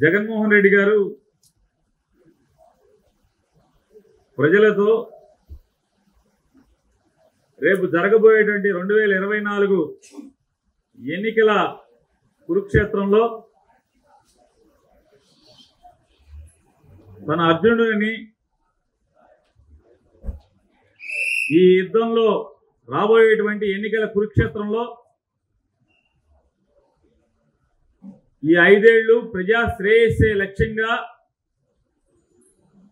జగన్మోహన్ రెడ్డి గారు ప్రజలతో రేపు జరగబోయేటువంటి 2024 ఎన్నికల కురుక్షేత్రంలో తన అర్జునుడిని ఈ యుద్ధంలో రాబోయేటువంటి ఎన్నికల కురుక్షేత్రంలో ఈ 5 ఏళ్లు ప్రజా శ్రేయస్సే లక్ష్యంగా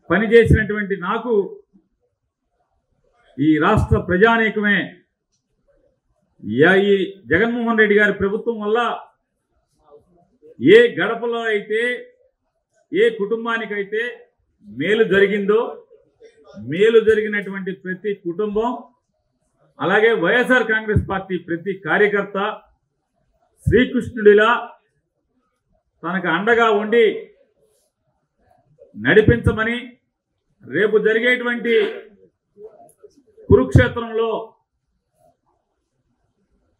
పనిచేసినటువంటి నాకు ఈ రాష్ట్ర ప్రజానీకమే ఈ జగన్మోహన్ రెడ్డి గారి ప్రభుత్వం వల్ల ఏ గడపలో అయితే ఏ కుటుంబానికైతే మేలు జరిగిందో మేలు జరిగినటువంటి ప్రతి కుటుంబం అలాగే వైఎస్ఆర్ కాంగ్రెస్ పార్టీ ప్రతి కార్యకర్త శ్రీకృష్ణుడిలా తనకు అండగా ఉండి నడిపించమని రేపు జరిగేటువంటి కురుక్షేత్రంలో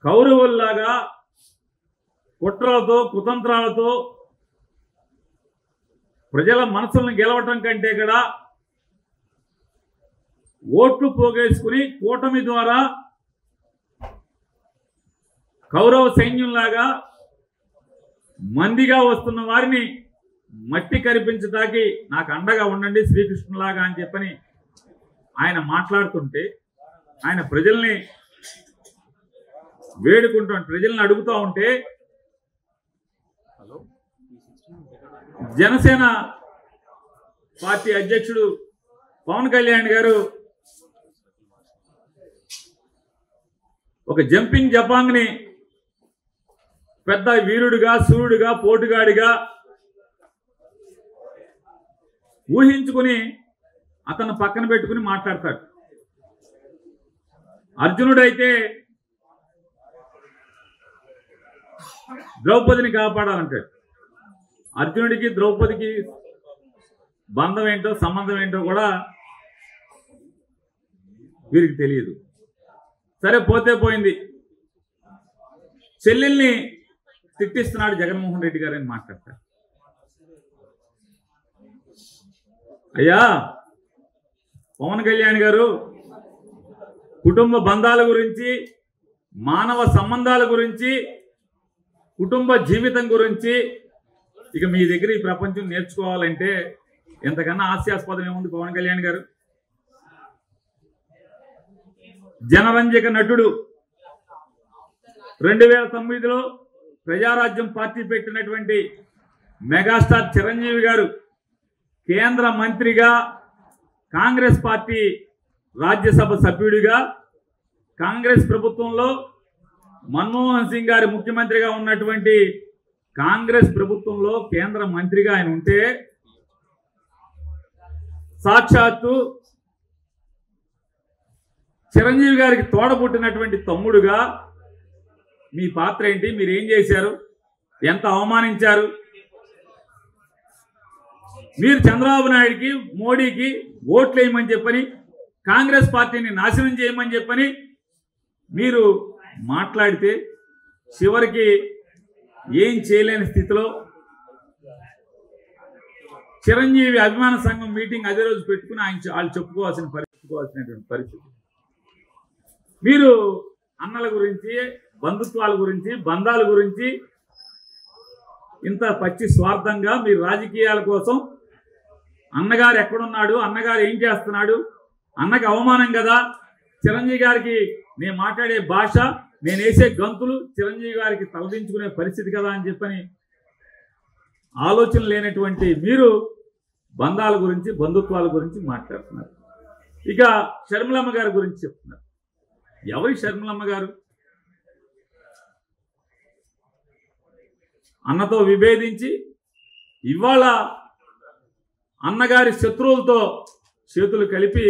కౌరవుల్లాగా కుట్రలతో కుతంత్రాలతో ప్రజల మనసులను గెలవటం కంటే కూడా ఓట్లు పోగేసుకుని కూటమి ద్వారా కౌరవ సైన్యంలాగా మందిగా వస్తున్న వారిని మట్టి కరిపించడానికి నాకు అండగా ఉండండి శ్రీకృష్ణులాగా అని చెప్పని ఆయన మాట్లాడుతుంటే ఆయన ప్రజల్ని ప్రజల్ని అడుగుతూ ఉంటే జనసేన పార్టీ అధ్యక్షుడు పవన్ కళ్యాణ్ గారు ఒక జంపింగ్ జపాంగ్ని పెద్ద వీరుడిగా సూర్యుడిగా పోటుగాడిగా ఊహించుకుని అతను పక్కన పెట్టుకుని మాట్లాడతాడు. అర్జునుడైతే ద్రౌపదిని కాపాడాలంటాడు. అర్జునుడికి ద్రౌపదికి బంధం ఏంటో సంబంధం ఏంటో కూడా వీరికి తెలియదు. సరే పోతే పోయింది. చెల్లెల్ని తిట్టిస్తున్నాడు జగన్మోహన్ రెడ్డి గారు అని మాట్లాడతారు. అయ్యా పవన్ కళ్యాణ్ గారు కుటుంబ బంధాల గురించి మానవ సంబంధాల గురించి కుటుంబ జీవితం గురించి ఇక మీ దగ్గర ఈ ప్రపంచం నేర్చుకోవాలంటే ఎంతకన్నా హాస్యాస్పదం ఏముంది? పవన్ కళ్యాణ్ గారు జనరంజక నటుడు. 2009లో ప్రజారాజ్యం పార్టీ పెట్టినటువంటి మెగాస్టార్ చిరంజీవి గారు కేంద్ర మంత్రిగా కాంగ్రెస్ పార్టీ రాజ్యసభ సభ్యుడిగా కాంగ్రెస్ ప్రభుత్వంలో మన్మోహన్ సింగ్ గారి ముఖ్యమంత్రిగా ఉన్నటువంటి కాంగ్రెస్ ప్రభుత్వంలో కేంద్ర మంత్రిగా ఆయన ఉంటే సాక్షాత్తు చిరంజీవి గారికి తోడబుట్టినటువంటి తమ్ముడుగా మీ పాత్ర ఏంటి? మీరు ఏం చేశారు? ఎంత అవమానించారు? మీరు చంద్రబాబు నాయుడికి మోడీకి ఓట్లు వేయమని చెప్పని కాంగ్రెస్ పార్టీని నాశనం చేయమని చెప్పని మీరు మాట్లాడితే చివరికి ఏం చేయలేని స్థితిలో చిరంజీవి అభిమాన సంఘం మీటింగ్ అదే రోజు పెట్టుకుని వాళ్ళు చెప్పుకోవాల్సినటువంటి పరిస్థితి. మీరు అన్నల గురించి బంధుత్వాల గురించి బంధాల గురించి ఇంత పచ్చి స్వార్థంగా మీరు రాజకీయాల కోసం అన్నగారు ఎక్కడున్నాడు, అన్నగారు ఏం చేస్తున్నాడు, అన్నకి అవమానం కదా, చిరంజీవి గారికి నేను మాట్లాడే భాష నేను వేసే గంతులు చిరంజీవి గారికి తలదించుకునే పరిస్థితి కదా అని చెప్పని ఆలోచన లేనటువంటి మీరు బంధాల గురించి బంధుత్వాల గురించి మాట్లాడుతున్నారు. ఇక షర్మిలమ్మ గారి గురించి చెప్తున్నారు. ఎవరి షర్మిలమ్మ గారు? అన్నతో విభేదించి ఇవాళ అన్నగారి శత్రువులతో చేతులు కలిపి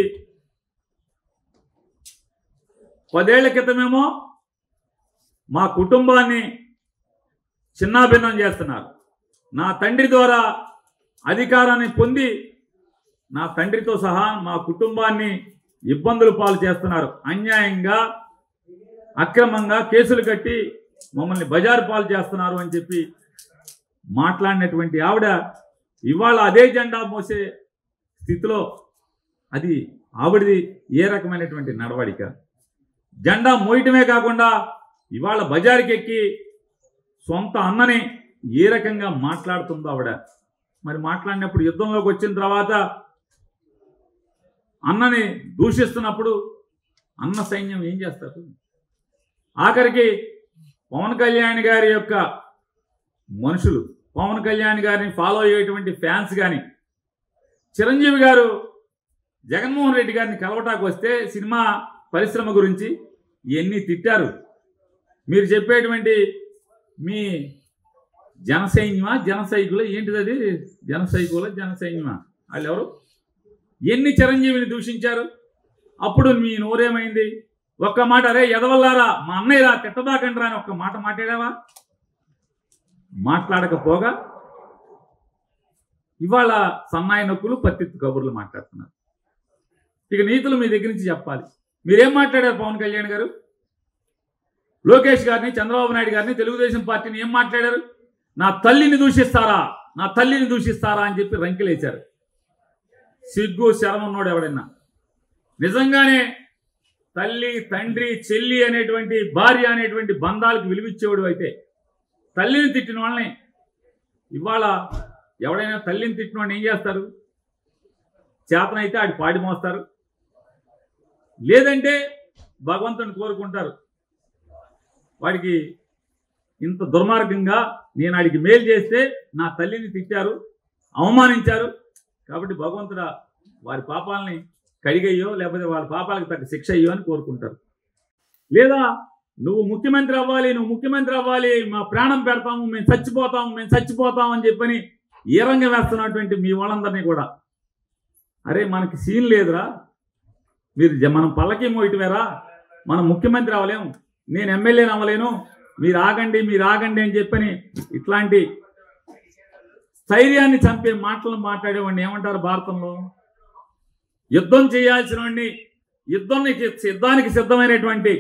10 ఏళ్ల క్రితమేమో మా కుటుంబాన్ని చిన్నాభిన్నం చేస్తున్నారు. నా తండ్రి ద్వారా అధికారాన్ని పొంది నా తండ్రితో సహా మా కుటుంబాన్ని ఇబ్బందులు పాలు చేస్తున్నారు. అన్యాయంగా అక్రమంగా కేసులు కట్టి మమ్మల్ని బజారు పాలు చేస్తున్నారు అని చెప్పి మాట్లాడినటువంటి ఆవిడ ఇవాళ అదే జెండా మోసే స్థితిలో అది ఆవిడది ఏ రకమైనటువంటి నడవడిక? జెండా మోయటమే కాకుండా ఇవాళ బజారుకి ఎక్కి సొంత అన్నని ఏ రకంగా మాట్లాడుతుందో ఆవిడ. మరి మాట్లాడినప్పుడు యుద్ధంలోకి వచ్చిన తర్వాత అన్నని దూషిస్తున్నప్పుడు అన్న సైన్యం ఏం చేస్తారు? ఆఖరికి పవన్ కళ్యాణ్ గారి యొక్క మనుషులు, పవన్ కళ్యాణ్ గారిని ఫాలో అయ్యేటువంటి ఫ్యాన్స్ కానీ, చిరంజీవి గారు జగన్మోహన్ రెడ్డి గారిని కలవటానికి వస్తే సినిమా పరిశ్రమ గురించి ఇవన్నీ తిట్టారు. మీరు చెప్పేటువంటి మీ జనసైన్యమా జనసైకుల ఏంటిది అది? జనసైకుల జనసైన్యమా వాళ్ళు ఎవరు? ఎన్ని చిరంజీవిని దూషించారు? అప్పుడు మీ నోరేమైంది? ఒక్క మాట అరే ఎదవల్లారా మా అన్నయ్యరా తిట్టబాకండ్రా అని ఒక్క మాట మాట్లాడావా? మాట్లాడకపోగా ఇవాళ సన్నాయి నొక్కులు పత్తిత్తు కబుర్లు మాట్లాడుతున్నారు. ఇక నీతులు మీ దగ్గర నుంచి చెప్పాలి. మీరేం మాట్లాడారు? పవన్ కళ్యాణ్ గారు లోకేష్ గారిని, చంద్రబాబు నాయుడు గారిని, తెలుగుదేశం పార్టీని ఏం మాట్లాడారు? నా తల్లిని దూషిస్తారా, నా తల్లిని దూషిస్తారా అని చెప్పి రంకెలేశారు. సిగ్గు శరం ఉన్నాడు ఎవడైనా. నిజంగానే తల్లి, తండ్రి, చెల్లి అనేటువంటి, భార్య అనేటువంటి బంధాలకు విలువిచ్చేవాడు అయితే తల్లిని తిట్టిన వాళ్ళని ఇవాళ ఎవడైనా తల్లిని తిట్టిన వాడిని ఏం చేస్తారు? చేతనైతే ఆడి పాడి మోస్తారు, లేదంటే భగవంతుని కోరుకుంటారు. వాడికి ఇంత దుర్మార్గంగా నేను ఆడికి మేలు చేస్తే నా తల్లిని తిట్టారు, అవమానించారు కాబట్టి భగవంతుడా వారి పాపాలని కడిగయ్యో లేకపోతే వాళ్ళ పాపాలకు తగ్గ శిక్ష అయ్యో అని కోరుకుంటారు. లేదా నువ్వు ముఖ్యమంత్రి అవ్వాలి, నువ్వు ముఖ్యమంత్రి అవ్వాలి, మా ప్రాణం పెడతాము, మేము చచ్చిపోతాము అని చెప్పని ఏ రంగం వేస్తున్నటువంటి మీ వాళ్ళందరినీ కూడా అరే మనకి సీన్ లేదురా, మీరు మనం పల్లకి మోయటమేరా, మనం ముఖ్యమంత్రి అవ్వలేము, నేను ఎమ్మెల్యేని అవ్వలేను, మీరు ఆగండి అని చెప్పని ఇట్లాంటి స్థైర్యాన్ని చంపే మాటలు మాట్లాడేవాడిని ఏమంటారు భారతంలో? యుద్ధం చేయాల్సిన వాడిని, యుద్ధానికి సిద్ధమైనటువంటి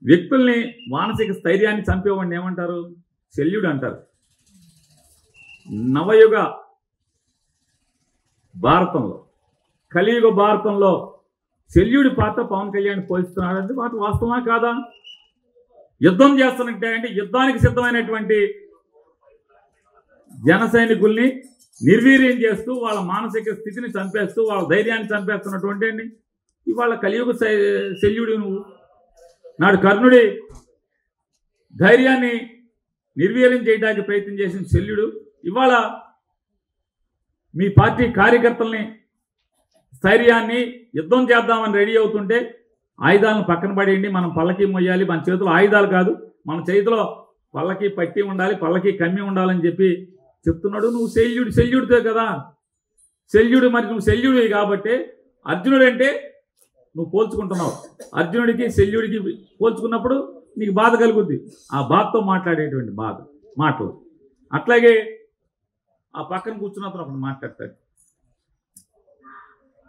వ్యక్తుల్ని మానసిక స్థైర్యాన్ని చంపేవాడిని ఏమంటారు? శల్యుడు అంటారు. నవయుగ భారతంలో, కలియుగ భారతంలో శల్యుడి పాత్ర పవన్ కళ్యాణ్ పోషిస్తున్నాడు అంటే మాట వాస్తవమా కాదా? యుద్ధం చేస్తున్నట్టే అంటే యుద్ధానికి సిద్ధమైనటువంటి జన సైనికుల్ని నిర్వీర్యం చేస్తూ వాళ్ళ మానసిక స్థితిని చంపేస్తూ వాళ్ళ ధైర్యాన్ని చంపేస్తున్నటువంటి అండి ఇవాళ కలియుగ శల్యుడు నువ్వు. నాడు కర్ణుడి ధైర్యాన్ని నిర్వీర్యం చేయడానికి ప్రయత్నం చేసిన శల్యుడు ఇవాళ మీ పార్టీ కార్యకర్తల్ని స్థైర్యాన్ని యుద్ధం చేద్దామని రెడీ అవుతుంటే ఆయుధాలను పక్కన పడేయండి, మనం పల్లకి మొయ్యాలి, మన చేతిలో ఆయుధాలు కాదు, మన చేతిలో పల్లకి పట్టి ఉండాలి, పల్లకి కమ్మి ఉండాలని చెప్పి చెప్తున్నాడు. నువ్వు శల్యుడితో కదా శల్యుడు, మరి నువ్వు శల్యుడివి కాబట్టి అర్జునుడు అంటే నువ్వు పోల్చుకుంటున్నావు. అర్జునుడికి శల్యుడికి పోల్చుకున్నప్పుడు నీకు బాధ కలుగుద్ది, ఆ బాధతో మాట్లాడేటువంటి మాటలు. అట్లాగే ఆ పక్కన కూర్చున్నప్పుడు అప్పుడు మాట్లాడతాడు.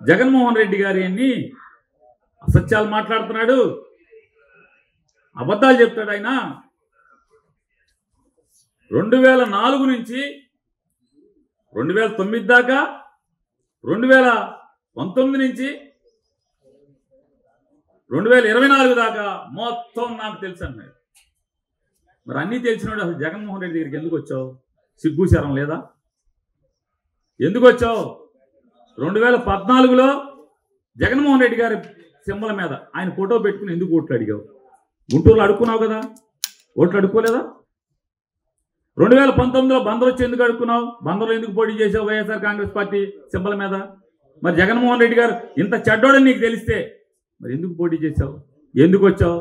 జగన్మోహన్ రెడ్డి గారి అన్ని అసత్యాలు మాట్లాడుతున్నాడు, అబద్ధాలు చెప్తాడు. ఆయన 2004 నుంచి 2009 దాకా, 2019 నుంచి 2024 దాకా మొత్తం నాకు తెలుసు అన్నాడు. మరి అన్నీ తెలిసినాడు అసలు జగన్మోహన్ రెడ్డి దగ్గరికి ఎందుకు వచ్చావు? సిగ్గు శరం లేదా? ఎందుకు వచ్చావు? 2014లో జగన్మోహన్ రెడ్డి గారి సింబల్ మీద ఆయన ఫోటో పెట్టుకుని ఎందుకు ఓట్లు అడిగావు? గుంటూరులో అడుక్కున్నావు కదా, ఓట్లు అడుక్కోలేదా? 2019లో బందరు వచ్చి ఎందుకు అడుక్కున్నావు? బందరులో ఎందుకు పోటీ చేసావు వైఎస్ఆర్ కాంగ్రెస్ పార్టీ సింబల్ మీద? మరి జగన్మోహన్ రెడ్డి గారు ఇంత చెడ్డోడని నీకు తెలిస్తే మరి ఎందుకు పోటీ చేసావు? ఎందుకు వచ్చావు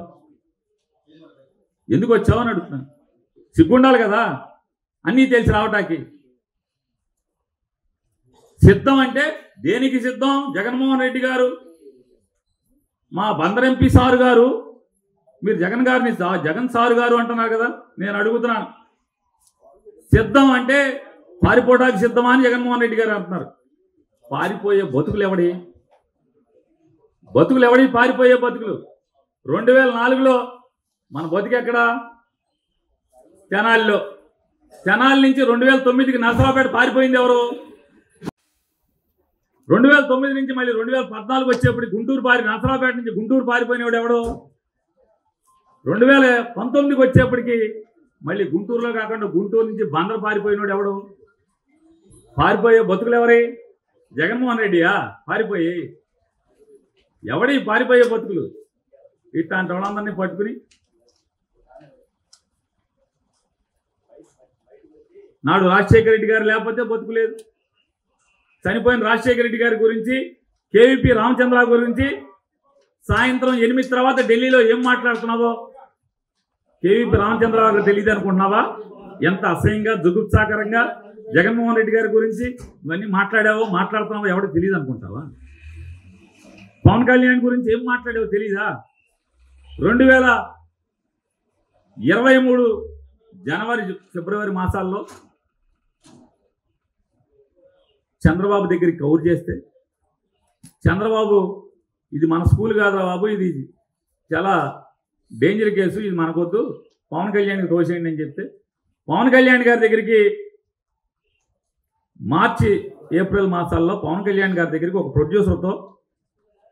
అని అడుగుతున్నాను. సిగ్గుండాలి కదా అన్నీ తెలిసి రావటానికి. సిద్ధం అంటే దేనికి సిద్ధం? జగన్మోహన్ రెడ్డి గారు, మా బందర్ ఎంపీ సారు గారు, మీరు జగన్ సారు గారు అంటున్నారు కదా, నేను అడుగుతున్నాను సిద్ధం అంటే పారిపోవడానికి సిద్ధమా అని జగన్మోహన్ రెడ్డి గారు అంటున్నారు. పారిపోయే బతుకులు ఎవడి? పారిపోయే బతుకులు? 2004లో మన బతికెక్కడ? తెనాలిలో. తెనాలి నుంచి 2009కి నరసరావుపేట పారిపోయింది ఎవరు? 2009 నుంచి మళ్ళీ 2014 వచ్చేప్పుడు నరసరావుపేట నుంచి గుంటూరు పారిపోయినవాడు ఎవడు? 2019కి వచ్చేప్పటికి మళ్ళీ గుంటూరులో కాకుండా గుంటూరు నుంచి బందరు పారిపోయినవాడు ఎవడు? పారిపోయే బతుకులు ఎవరి? జగన్మోహన్ రెడ్డియా పారిపోయి? ఎవడి పారిపోయే బతుకులు? ఇట్లాంటి వాళ్ళందరినీ పట్టుకుని నాడు రాజశేఖర రెడ్డి గారు లేకపోతే బతుకులేదు. చనిపోయిన రాజశేఖర రెడ్డి గారి గురించి, కేవీపీ రామచంద్రరావు గురించి సాయంత్రం 8 తర్వాత ఢిల్లీలో ఏం మాట్లాడుతున్నావో కేవీపీ రామచంద్రరావు గారు తెలియదు అనుకుంటున్నావా? ఎంత అసహ్యంగా జుగుప్సాకరంగా జగన్మోహన్ రెడ్డి గారి గురించి ఇవన్నీ మాట్లాడుతున్నావో ఎవరికి తెలియదు అనుకుంటావా? పవన్ కళ్యాణ్ గురించి ఏం మాట్లాడావో తెలీదా? 2023 జనవరి ఫిబ్రవరి మాసాల్లో చంద్రబాబు దగ్గరికి కౌరు చేస్తే చంద్రబాబు ఇది మన స్కూల్ కాదురా బాబు, ఇది చాలా డేంజర్ కేసు, ఇది మనకొద్దు, పవన్ కళ్యాణ్కి తోసేయండి అని చెప్తే పవన్ కళ్యాణ్ గారి దగ్గరికి మార్చి ఏప్రిల్ మాసాల్లో పవన్ కళ్యాణ్ గారి దగ్గరికి ఒక ప్రొడ్యూసర్తో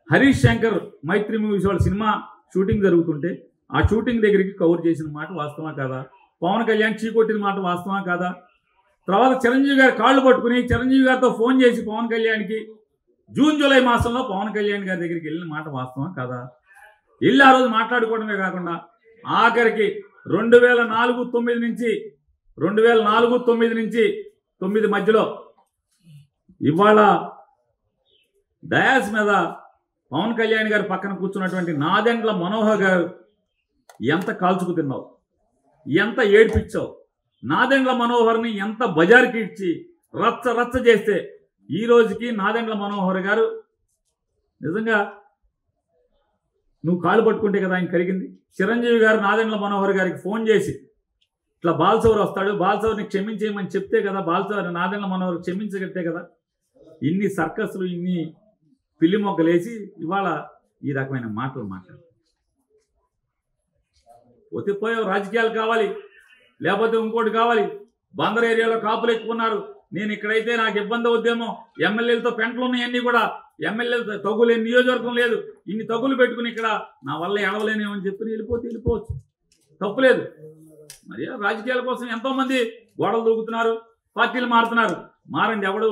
హరీష్ శంకర్ మైత్రి మూవీస్ వాళ్ళ సినిమా షూటింగ్ జరుగుతుంటే ఆ షూటింగ్ దగ్గరికి కవర్ చేసిన మాట వాస్తవా కాదా? పవన్ కళ్యాణ్ చీకొట్టిన మాట వాస్తవా కాదా? తర్వాత చిరంజీవి గారి కాళ్ళు పట్టుకుని చిరంజీవి గారితో ఫోన్ చేసి పవన్ కళ్యాణ్కి జూన్ జూలై మాసంలో పవన్ కళ్యాణ్ గారి దగ్గరికి వెళ్ళిన మాట వాస్తవా కాదా? వెళ్ళి ఆ రోజు మాట్లాడుకోవడమే కాకుండా ఆఖరికి 2004-9 నుంచి 9 మధ్యలో ఇవాళ డయాస్ మీద పవన్ కళ్యాణ్ గారి పక్కన కూర్చున్నటువంటి నాదెండ్ల మనోహర్ గారు ఎంత కాల్చుకు తిన్నావు, ఎంత ఏడ్పించావు, నాదెండ్ల మనోహర్ని ఎంత బజార్కి ఇచ్చి రచ్చ చేస్తే ఈ రోజుకి నాదెండ్ల మనోహర్ గారు నిజంగా నువ్వు కాళ్ళు పట్టుకుంటే కదా ఆయన కరిగింది. చిరంజీవి గారు నాదెండ్ల మనోహర్ గారికి ఫోన్ చేసి ఇట్లా బాలసౌర్ వస్తాడు, బాలసౌర్ని క్షమించేయమని చెప్తే కదా బాలసౌర్ నాదెండ్ల మనోహర్ క్షమించగట్టే కదా. ఇన్ని సర్కస్లు, ఇన్ని పిల్లి మొగ్గలేసి ఇవాళ ఈ రకమైన మాటలు మాట్లాడు. పోయావు, రాజకీయాలు కావాలి, లేకపోతే ఇంకోటి కావాలి. బందర్ ఏరియాలో కాపులు ఎక్కున్నారు, నేను ఇక్కడైతే నాకు ఇబ్బంది అవుద్దేమో, ఎమ్మెల్యేలతో పెంటలు ఉన్నాయన్నీ కూడా, ఎమ్మెల్యేలతో తగులేని నియోజకవర్గం లేదు, ఇన్ని తగులు పెట్టుకుని ఇక్కడ నా వల్ల ఎడవలేనేమని చెప్పి వెళ్ళిపోవచ్చు, తప్పులేదు. మరి రాజకీయాల కోసం ఎంతోమంది గోడలు దూకుతున్నారు, పార్టీలు మారుతున్నారు. మారండి, ఎవడు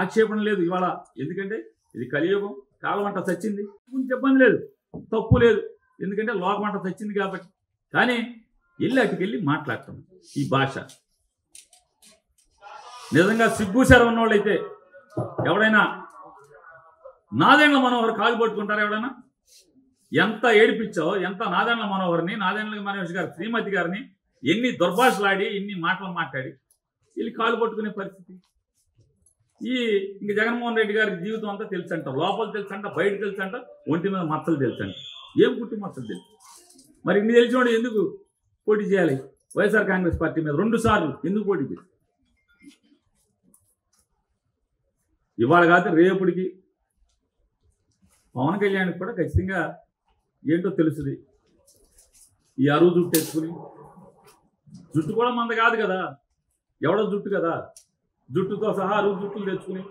ఆక్షేపణ లేదు ఇవాళ. ఎందుకంటే ఇది కలియుగం, కాలమంట చచ్చింది, ఇబ్బంది లేదు, తప్పు లేదు, ఎందుకంటే లోకమంట చచ్చింది కాబట్టి. కానీ అటుకెళ్ళి మాట్లాడతాం ఈ భాష. నిజంగా సిగ్గుసారి ఉన్నవాళ్ళైతే ఎవడైనా నాదెండ్ల మనోహర్ కాలు పట్టుకుంటారా? ఎవడైనా ఎంత ఏడిపించావు, ఎంత నాదెండ్ల మనోహర్ని, నాదెండ్ల మనోహర్ గారి శ్రీమతి గారిని ఎన్ని దుర్భాషలాడి, ఎన్ని మాటలు మాట్లాడి వీళ్ళు కాలు పట్టుకునే పరిస్థితి. ఇంక జగన్మోహన్ రెడ్డి గారి జీవితం అంతా తెలుసంట, లోపల తెలుసంట, బయట తెలుసంట, ఒంటి మీద మచ్చలు తెలుసంట. ఏం పుట్టి మచ్చలు తెలుసు? మరి ఇన్ని తెలిసినోడు ఎందుకు పోటీ చేయాలి? వైఎస్ఆర్ కాంగ్రెస్ పార్టీ మీద 2 సార్లు ఎందుకు పోటీ చేయాలి? ఇవాళ కాదు రేపటికి పవన్ కళ్యాణ్కి కూడా ఖచ్చితంగా ఏంటో తెలుస్తుంది. ఈ అరువు జుట్టు తెచ్చుకుని, జుట్టు కూడా మంద కాదు కదా, ఎవడో జుట్టు కదా, జుట్టుతో సహా అరువు జుట్టులు తెచ్చుకుని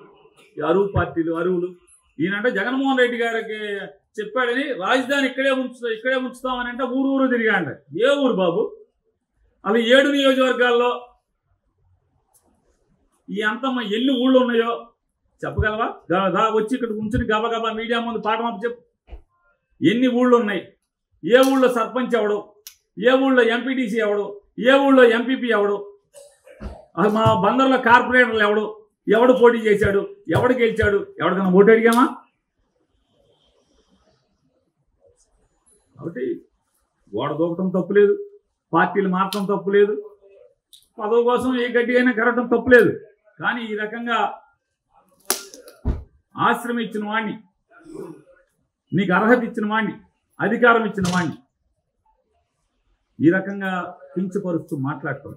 ఈ అరువు పార్టీలు, అరువులు. ఈయనంటే జగన్మోహన్ రెడ్డి గారికి చెప్పాడని రాజధాని ఇక్కడే ఉంచుతామని అంటే ఊరు తిరిగాండ. ఏ ఊరు బాబు? అవి 7 నియోజకవర్గాల్లో ఈ అంతమ్మ ఎన్ని ఊళ్ళు ఉన్నాయో చెప్పగలవా? వచ్చి ఇక్కడ ఉంచుని గబగబా మీడియా ముందు పాఠం చెప్పు. ఎన్ని ఊళ్ళు ఉన్నాయి, ఏ ఊళ్ళో సర్పంచ్ ఎవడు, ఏ ఊళ్ళో ఎంపీటీసీ ఎవడు, ఏ ఊళ్ళో ఎంపీపీ ఎవడు, మా బందర్లో కార్పొరేటర్లు ఎవడు పోటీ చేశాడు, ఎవడు గెలిచాడు, ఎవరికైనా ఓటు అడిగామా? కాబట్టి గోడ దూకటం తప్పులేదు, పార్టీలు మారటం తప్పులేదు, పదవి కోసం ఏ గట్టిగా కరగటం తప్పులేదు. కానీ ఈ రకంగా ఆశ్రమం ఇచ్చిన వాణ్ణి, నీకు అర్హత ఇచ్చిన వాణ్ణి, అధికారం ఇచ్చిన వాణ్ణి ఈ రకంగా కించపరుస్తూ మాట్లాడటం.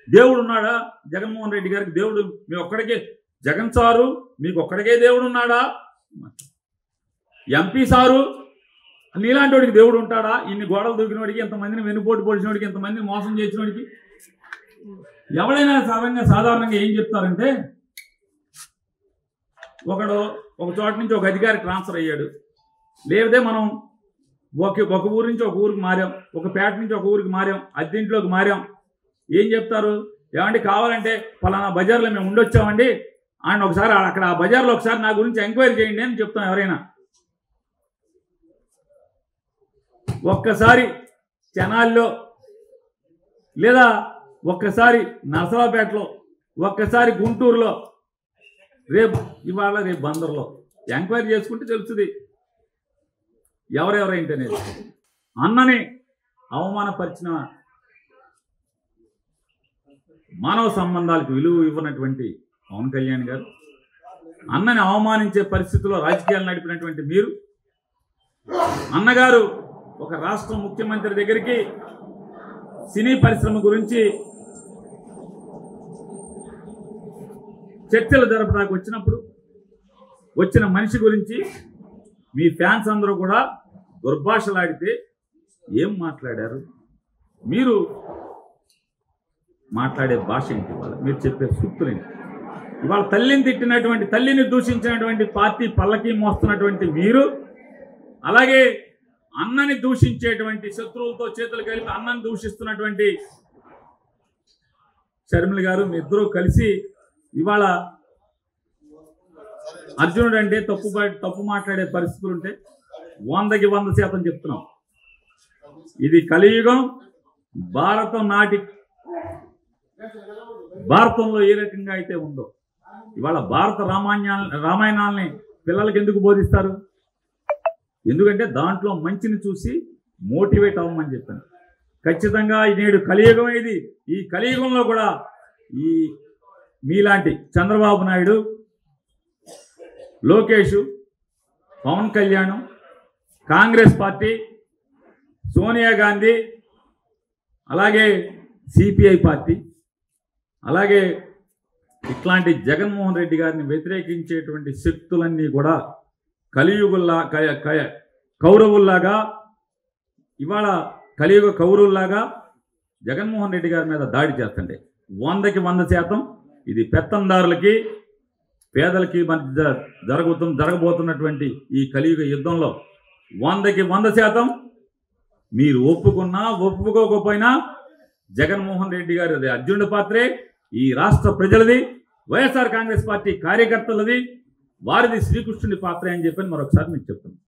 దేవుడు ఉన్నాడా జగన్మోహన్ రెడ్డి గారికి? దేవుడు మీ ఒక్కడికే, జగన్ సారు మీకు ఒక్కడికే దేవుడు ఉన్నాడా? ఎంపీ సారు నీలాంటి వాడికి దేవుడు ఉంటాడా? ఇన్ని గోడలు దూకినోడికి, ఎంతమందిని వెన్నుపోటు పొడిచినోడికి, ఎంతమందిని మోసం చేసినోడికి. ఎవడైనా సాధారణంగా ఏం చెప్తారంటే, ఒక చోట నుంచి ఒక అధికారి ట్రాన్స్ఫర్ అయ్యాడు, లేకపోతే మనం ఒక ఊరు నుంచి ఒక ఊరికి మారాం, ఒక పేట నుంచి ఒక ఊరికి మారాం, అద్దెంట్లోకి మారాం. ఏం చెప్తారు? ఏమంటే కావాలంటే ఫలానా బజార్లో మేము ఉండొచ్చామండి, ఆయన ఒకసారి అక్కడ ఆ బజార్లో ఒకసారి నా గురించి ఎంక్వైరీ చేయండి అని చెప్తాం. ఎవరైనా ఒక్కసారి చెనాల్లో, లేదా ఒక్కసారి నరసరావుపేటలో, ఒక్కసారి గుంటూరులో, రేపు బందర్లో ఎంక్వైరీ చేసుకుంటే తెలుస్తుంది ఎవరెవరేంటనేది. అన్నని అవమానపరిచిన, మానవ సంబంధాలకు విలువ ఇవ్వనటువంటి పవన్ కళ్యాణ్ గారు, అన్నని అవమానించే పరిస్థితుల్లో రాజకీయాలు నడిపినటువంటి మీరు, అన్నగారు ఒక రాష్ట్ర ముఖ్యమంత్రి దగ్గరికి సినీ పరిశ్రమ గురించి చర్చలు జరపడానికి వచ్చినప్పుడు వచ్చిన మనిషి గురించి మీ ఫ్యాన్స్ అందరూ కూడా దుర్భాషలాడితే ఏం మాట్లాడారు? మీరు మాట్లాడే భాష ఏంటి? మీరు చెప్పే సూక్తులు ఏంటి? ఇవాళ తల్లిని తిట్టినటువంటి, తల్లిని దూషించినటువంటి పార్టీ పల్లకి మోస్తున్నటువంటి మీరు, అలాగే అన్నని దూషించేటువంటి, శత్రువులతో చేతులు కలిపి అన్నని దూషిస్తున్నటువంటి షర్మిల గారు, మీ ఇద్దరూ కలిసి ఇవాళ అర్జునుడు అంటే తప్పు మాట్లాడే పరిస్థితులు ఉంటే 100కి 100% చెప్తున్నాం. ఇది కలియుగం. భారతంలో ఏ రకంగా అయితే ఉందో, ఇవాళ భారత రామాయణాలని పిల్లలకి ఎందుకు బోధిస్తారు? ఎందుకంటే దాంట్లో మంచిని చూసి మోటివేట్ అవ్వమని చెప్పాను. ఖచ్చితంగా నేడు కలియుగం ఇది. ఈ కలియుగంలో కూడా ఈ మీలాంటి చంద్రబాబు నాయుడు, లోకేష్, పవన్ కళ్యాణ్, కాంగ్రెస్ పార్టీ, సోనియా గాంధీ, అలాగే సిపిఐ పార్టీ, అలాగే ఇట్లాంటి జగన్మోహన్ రెడ్డి గారిని వ్యతిరేకించేటువంటి శక్తులన్నీ కూడా కౌరవుల్లాగా, ఇవాళ కలియుగ కౌరవుల్లాగా జగన్మోహన్ రెడ్డి గారి మీద దాడి చేస్తుంటే 100కి 100% ఇది పెత్తందారులకి, పేదలకి మధ్య జరగబోతున్నటువంటి ఈ కలియుగ యుద్ధంలో 100కి 100% మీరు ఒప్పుకున్నా ఒప్పుకోకపోయినా జగన్మోహన్ రెడ్డి గారి అర్జునుడి పాత్రే, ఈ రాష్ట్ర ప్రజలది, వైఎస్ఆర్ కాంగ్రెస్ పార్టీ కార్యకర్తలది, వారిది శ్రీకృష్ణుడి పాత్ర అని చెప్పని మరొకసారి మీకు చెప్తున్నాను.